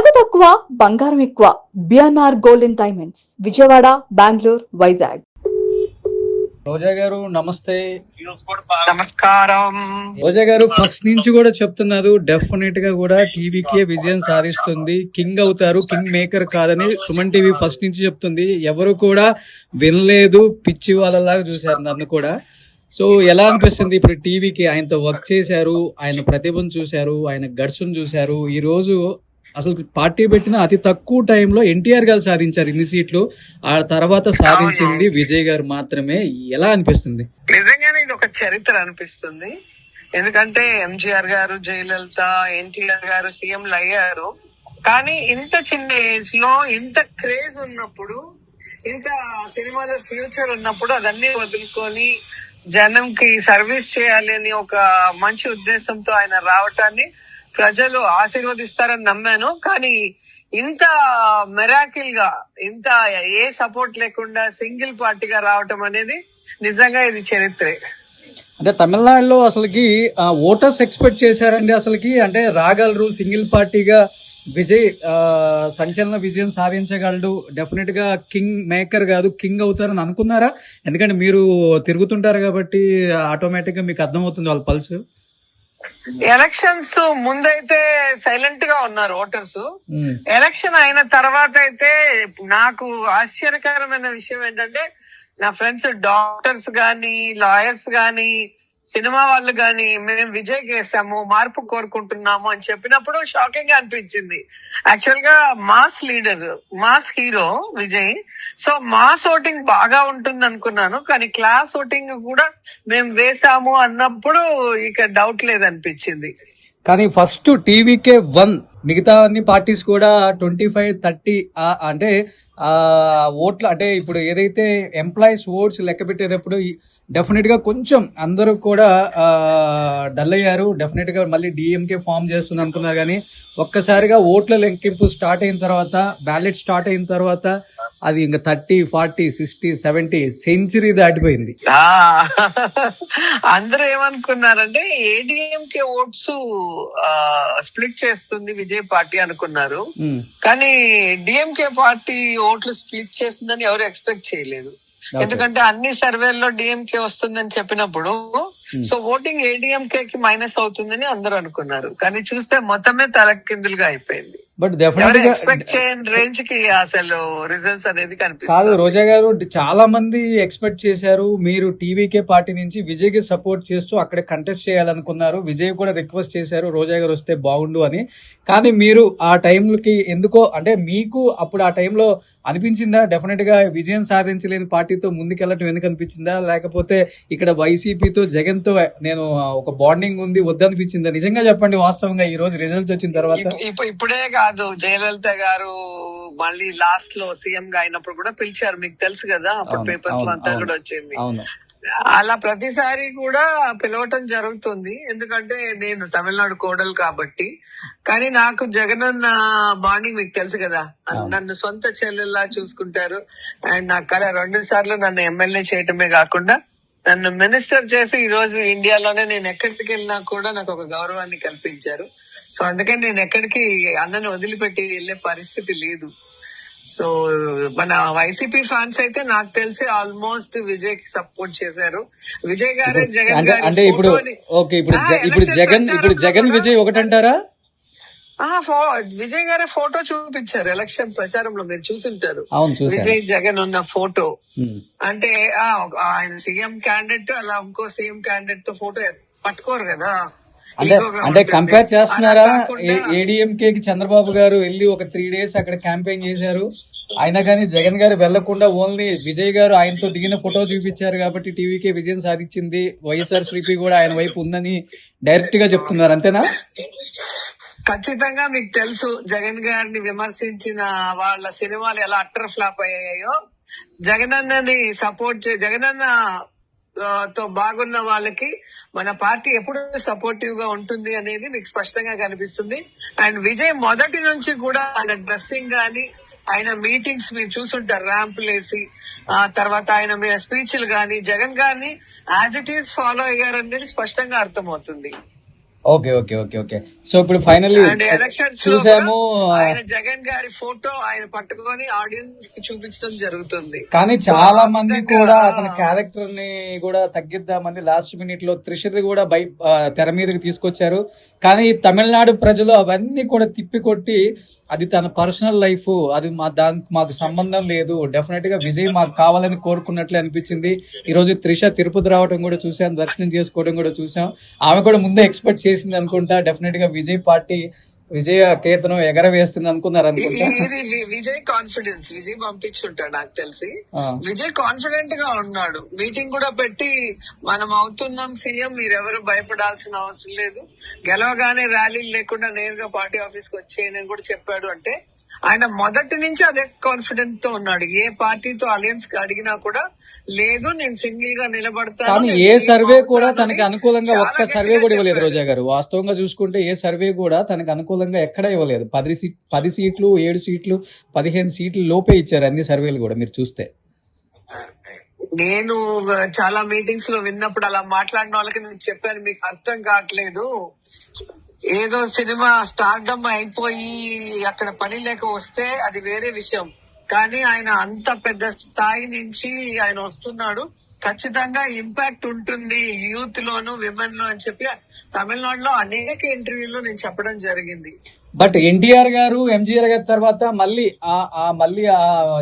నగదు తక్కువ బంగారం ఎక్కువ. BNR golden diamonds, Vijayawada, Bengaluru, Vizag. రోజా గారు నమస్తే. నమస్కారం. రోజా గారు ఫస్ట్ నుంచి కూడా చెప్తున్నారు, డెఫినెట్ గా కూడా టీవీకే విజయం సాధిస్తుంది, కింగ్ అవుతారు, కింగ్ మేకర్ కాదని సుమన్ టీవీ ఫస్ట్ నుంచి చెప్తుంది. ఎవరు కూడా వినలేదు, పిచ్చి వాళ్ళలాగా చూశారు నన్ను కూడా. సో ఎలా అనిపిస్తుంది ఇప్పుడు టీవీకి? ఆయనతో వర్క్ చేశారు, ఆయన ప్రతిభను చూశారు, ఆయన గడ్స్ను చూశారు. ఈ రోజు అసలు పార్టీ పెట్టిన అతి తక్కువ టైంలో ఎన్టీఆర్ గారు సాధించారు ఇన్ని సీట్లు, ఆ తర్వాత సాధించింది విజయ్ గారు మాత్రమే. ఎలా అనిపిస్తుంది? నిజంగానే ఇది ఒక చరిత్ర అనిపిస్తుంది. ఎందుకంటే ఎంజీఆర్ గారు, జయలలిత, ఎన్టీఆర్ గారు సీఎంలు అయ్యారు. కానీ ఇంత చిన్న ఏజ్ లో ఇంత క్రేజ్ ఉన్నప్పుడు, ఇంత సినిమాలో ఫ్యూచర్ ఉన్నప్పుడు అదన్నీ వదులుకొని జనంకి సర్వీస్ చేయాలి అని ఒక మంచి ఉద్దేశంతో ఆయన రావటాన్ని ప్రజలు ఆశీర్వదిస్తారని నమ్మాను. కానీ ఇంత మెరాకిల్ గా, ఇంత ఏ సపోర్ట్ లేకుండా సింగిల్ పార్టీగా రావటం అనేది నిజంగా ఇది చరిత్రే. అంటే తమిళనాడులో అసలుకి ఓటర్స్ ఎక్స్పెక్ట్ చేశారండి అసలుకి, అంటే రాగలరు సింగిల్ పార్టీగా విజయ్ సంచలన విజయం సాధించగలడు, డెఫినెట్ గా కింగ్ మేకర్ కాదు కింగ్ అవుతారని అనుకున్నారా? ఎందుకంటే మీరు తిరుగుతుంటారు కాబట్టి ఆటోమేటిక్ గా మీకు అర్థమవుతుంది వాళ్ళ పల్స్. ఎలక్షన్స్ ముందైతే సైలెంట్ గా ఉన్నారు ఓటర్స్. ఎలక్షన్ అయిన తర్వాత అయితే నాకు ఆశ్చర్యకరమైన విషయం ఏంటంటే, నా ఫ్రెండ్స్ డాక్టర్స్ గాని, లాయర్స్ గాని, సినిమా వాళ్ళు గాని, మేము విజయ్ చేసాము, మార్పు కోరుకుంటున్నాము అని చెప్పినప్పుడు షాకింగ్ గా అనిపించింది. యాక్చువల్ గా mass leader, mass hero Vijay. So mass voting బాగా ఉంటుంది అనుకున్నాను, కానీ క్లాస్ ఓటింగ్ కూడా మేము వేసాము అన్నప్పుడు ఇక డౌట్ లేదనిపించింది. కానీ ఫస్ట్ టీవీకే 1, మిగతా అన్ని పార్టీస్ కూడా 25-30 అంటే ఓట్లు, అంటే ఇప్పుడు ఏదైతే ఎంప్లాయీస్ ఓట్స్ లెక్క పెట్టేటప్పుడు డెఫినెట్ గా కొంచెం అందరూ కూడా డల్ అయ్యారు. డెఫినెట్ గా మళ్ళీ డిఎంకే ఫామ్ చేస్తుంది అనుకున్నారు, కానీ ఒక్కసారిగా ఓట్ల లెక్కింపు స్టార్ట్ అయిన తర్వాత, బ్యాలెట్ స్టార్ట్ అయిన తర్వాత అది ఇంకా 30, 40, 60, 70 సెంచరీ దాటిపోయింది. అందరూ ఏమనుకున్నారంటే ఏడీఎంకే ఓట్స్ స్ప్లిట్ చేస్తుంది విజయ్ పార్టీ అనుకున్నారు, కానీ డిఎంకే పార్టీ ఓట్లు స్ప్లిట్ చేస్తుందని ఎవరు ఎక్స్పెక్ట్ చేయలేదు. ఎందుకంటే అన్ని సర్వేల్లో డిఎంకే వస్తుందని చెప్పినప్పుడు సో ఓటింగ్ ఏడీఎంకే కి మైనస్ అవుతుందని అందరూ అనుకున్నారు. కానీ చూస్తే మొత్తమే తలకిందులుగా అయిపోయింది. బట్ డెఫినెట్ ఎక్స్పెక్ట్ చేయని రేంజ్ కి అసలు రిజల్ట్స్ అనేది కనిపిస్తుంది. కాదు రోజా గారు, చాలా మంది ఎక్స్పెక్ట్ చేశారు మీరు టీవీకే పార్టీ నుంచి విజయ్ కి సపోర్ట్ చేస్తూ అక్కడ కంటెస్ట్ చేయాలనుకున్నారు. విజయ్ కూడా రిక్వెస్ట్ చేశారు రోజా గారు వస్తే బాగుండు అని. కానీ మీరు ఆ టైంకి ఎందుకో, అంటే మీకు అప్పుడు ఆ టైంలో అనిపించిందా డెఫినెట్ గా విజయం సాధించలేని పార్టీతో ముందుకెళ్ళటం ఎందుకు అనిపించిందా, లేకపోతే ఇక్కడ వైసీపీతో జగన్ తో నేను ఒక బాండింగ్ ఉంది వద్దనిపించిందా? నిజంగా చెప్పండి వాస్తవంగా ఈ రోజు రిజల్ట్స్ వచ్చిన తర్వాత. ఇప్పుడే కాదు, జయలలిత గారు మళ్ళీ లాస్ట్ లో సీఎం గా అయినప్పుడు కూడా పిలిచారు, మీకు తెలుసు కదా, అప్పుడు పేపర్స్ లో అంతా కూడా వచ్చింది. అలా ప్రతిసారి కూడా పిలవటం జరుగుతుంది, ఎందుకంటే నేను తమిళనాడు కోడలు కాబట్టి. కానీ నాకు జగనన్న బాండింగ్ మీకు తెలుసు కదా, నన్ను సొంత చెల్లెల్లా చూసుకుంటారు. అండ్ నా కళ 2 సార్లు నన్ను ఎమ్మెల్యే చేయటమే కాకుండా నన్ను మినిస్టర్ చేసి ఈ రోజు ఇండియాలోనే నేను ఎక్కడికి వెళ్ళినా కూడా నాకు ఒక గౌరవాన్ని కల్పించారు. సో అందుకని నేను ఎక్కడికి అన్నని వదిలిపెట్టి వెళ్లే పరిస్థితి లేదు. సో మన వైసీపీ ఫ్యాన్స్ అయితే నాకు తెలిసి ఆల్మోస్ట్ విజయ్ కి సపోర్ట్ చేశారు. విజయ్ గారే జగన్ గారు అంటే ఇప్పుడు జగన్ విజయ్ ఒకటంటారా? విజయ్ గారే ఫోటో చూపించారు ఎలక్షన్ ప్రచారంలో, మీరు చూసింటారు విజయ్ జగన్ ఉన్న ఫోటో. అంటే ఆయన సీఎం క్యాండిడేట్ అలా ఇంకో సీఎం క్యాండిడేట్ తో ఫోటో పట్టుకోరు కదా. అంటే కంపేర్ చేస్తున్నారా? ఏడీఎంకే కి చంద్రబాబు గారు వెళ్ళి ఒక 3 days అక్కడ క్యాంపెయిన్ చేశారు, అయినా కానీ జగన్ గారు వెళ్లకుండా ఓన్లీ విజయ్ గారు ఆయనతో దిగిన ఫోటో చూపించారు కాబట్టి టీవీకే విజయం సాధించింది, వైఎస్ఆర్సీపీ కూడా ఆయన వైపు ఉందని డైరెక్ట్ గా చెప్తున్నారు, అంతేనా? ఖచ్చితంగా మీకు తెలుసు జగన్ గారిని విమర్శించిన వాళ్ళ సినిమాలు ఎలా అట్టర్ ఫ్లాప్ అయ్యాయో. జగనన్నని సపోర్ట్ జగనన్న తో బాగున్న వాళ్ళకి మన పార్టీ ఎప్పుడు సపోర్టివ్ గా ఉంటుంది అనేది మీకు స్పష్టంగా కనిపిస్తుంది. అండ్ విజయ్ మొదటి నుంచి కూడా ఆయన డ్రెస్సింగ్ గాని, ఆయన మీటింగ్స్ మీరు చూసుంటారు, ర్యాంపులేసి తర్వాత ఆయన స్పీచ్లు గాని, జగన్ గారిని యాజ్ ఇట్ ఈస్ ఫాలో అయ్యారనేది స్పష్టంగా అర్థమవుతుంది. Okay okay okay okay. So ఇప్పుడు ఫైనల్లీ అండ్ ఎలక్షన్స్ చూసాము. ఆయన జగన్ గారి ఫోటో ఆయన పట్టుకొని ఆడియన్స్ కి చూపించడం జరుగుతుంది. కానీ చాలా మంది కూడా అతని క్యారెక్టర్ ని కూడా తగ్గిద్దామని లాస్ట్ మినిట్ లో త్రిషది కూడా తెర మీదకి తీసుకొచ్చారు. కానీ తమిళనాడు ప్రజలు అవన్నీ కూడా తిప్పికొట్టి అది తన పర్సనల్ లైఫ్, అది దానికి మాకు సంబంధం లేదు, డెఫినెట్ గా విజయ్ మాకు కావాలని కోరుకున్నట్లే అనిపించింది. ఈ రోజు త్రిష తిరుపతి రావడం కూడా చూసాం, దర్శనం చేసుకోవడం కూడా చూసాం. ఆమె కూడా ముందే ఎక్స్పెక్ట్ చేసింది అనుకుంటా, డెఫినెట్ గా విజయ్ పార్టీ విజయ కేతనం ఎగరవేస్తుంది అనుకున్నారు అనుకుంటా. ఇది విజయ్ కాన్ఫిడెన్స్, విజయ్ పంపించుంటాడు నాకు తెలిసి. విజయ్ కాన్ఫిడెంట్ గా ఉన్నాడు. మీటింగ్ కూడా పెట్టి మనం అవుతున్నాం సీఎం, మీరెవరు భయపడాల్సిన అవసరం లేదు, గెలవగానే ర్యాలీలు లేకుండా నేరుగా పార్టీ ఆఫీస్ కి వచ్చేయని కూడా చెప్పాడు. అంటే ఆయన మొదటి నుంచి అదే కాన్ఫిడెంట్ తో ఉన్నాడు. ఏ పార్టీతో అలయన్స్ అడిగినా కూడా లేదు నేను సింగిల్ గా నిలబడతాను. కానీ ఏ సర్వే కూడా తనకి అనుకూలంగా ఒక్క సర్వే కూడా ఇవ్వలేదు రోజా గారు. వాస్తవంగా చూసుకుంటే ఏ సర్వే కూడా తనకు అనుకూలంగా ఎక్కడా ఇవ్వలేదు. 10 సీట్లు 7 సీట్లు 15 సీట్లు లోపే ఇచ్చారు అన్ని సర్వేలు కూడా మీరు చూస్తే. నేను చాలా మీటింగ్స్ లో విన్నప్పుడు అలా మాట్లాడిన వాళ్ళకి నేను చెప్పాను, మీకు అర్థం కావట్లేదు, ఏదో సినిమా స్టార్డమ్ అయిపోయి అక్కడ పని లేక వస్తే అది వేరే విషయం, కానీ ఆయన అంత పెద్ద స్థాయి నుంచి ఆయన వస్తున్నాడు, ఖచ్చితంగా ఇంపాక్ట్ ఉంటుంది యూత్ లోను విమెన్ లో అని చెప్పి తమిళనాడులో అనేక ఇంటర్వ్యూల్లో నేను చెప్పడం జరిగింది. బట్ ఎన్టీఆర్ గారు, ఎంజీఆర్ గారి తర్వాత మళ్ళీ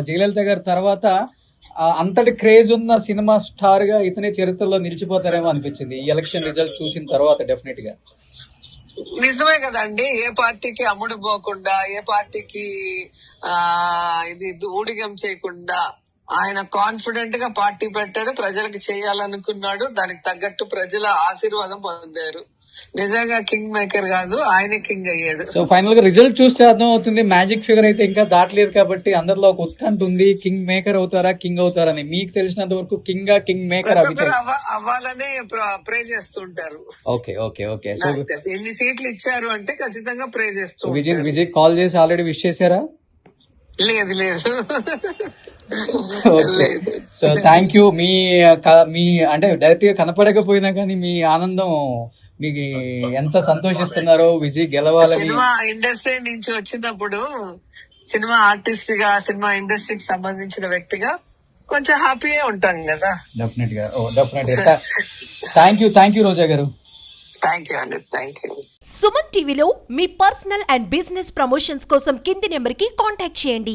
జయలలిత గారి తర్వాత అంతటి క్రేజ్ ఉన్న సినిమా స్టార్ గా ఇతనే చరిత్రలో నిలిచిపోతారేమో అనిపించింది ఈ ఎలక్షన్ రిజల్ట్ చూసిన తర్వాత. డెఫినెట్ గా నిజమే కదండి. ఏ పార్టీకి అమ్ముడు పోకుండా, ఏ పార్టీకి ఇది ఊడిగం చేయకుండా ఆయన కాన్ఫిడెంట్ గా పార్టీ పెట్టాడు, ప్రజలకు చేయాలనుకున్నాడు, దానికి తగ్గట్టు ప్రజల ఆశీర్వాదం పొందారు. నిజంగా కింగ్ మేకర్ కాదు, ఆయనే కింగ్ అయ్యాడు. సో ఫైనల్ గా రిజల్ట్ చూస్తే అర్థం అవుతుంది, మ్యాజిక్ ఫిగర్ అయితే ఇంకా దాటలేదు కాబట్టి అందరిలో ఒక ఉత్కంఠ ఉంది, కింగ్ మేకర్ అవుతారా కింగ్ అవుతారని. మీకు తెలిసినంత వరకు కింగ్ మేకర్ అవ్వాలనే ప్రే చేస్తుంటారు. Okay okay okay. సో ఎన్ని సీట్లు ఇచ్చారు అంటే ఖచ్చితంగా ప్రే చేస్తూ. విజయ్ కాల్ చేసి ఆల్రెడీ విష్ చేశారా? లేదు లేదు. ఓకే. So thank you. మీ అంటే డైరెక్ట్ గా కనపడకపోయినా కానీ మీ ఆనందం, మీకు ఎంత సంతోషిస్తున్నారో విజయ్ గెలవాలని. సినిమా ఇండస్ట్రీ నుంచి వచ్చినప్పుడు సినిమా ఆర్టిస్ట్ గా, సినిమా ఇండస్ట్రీకి సంబంధించిన వ్యక్తిగా కొంచెం హ్యాపీగా ఉంటాం కదా. డెఫినెట్ గా థ్యాంక్ యూ రోజా గారు. థ్యాంక్ యూ అండి, థ్యాంక్ యూ. సుమన్ టీవీలో మీ పర్సనల్ అండ్ బిజినెస్ ప్రమోషన్స్ కోసం కింది నెంబర్ కి కాంటాక్ట్ చేయండి.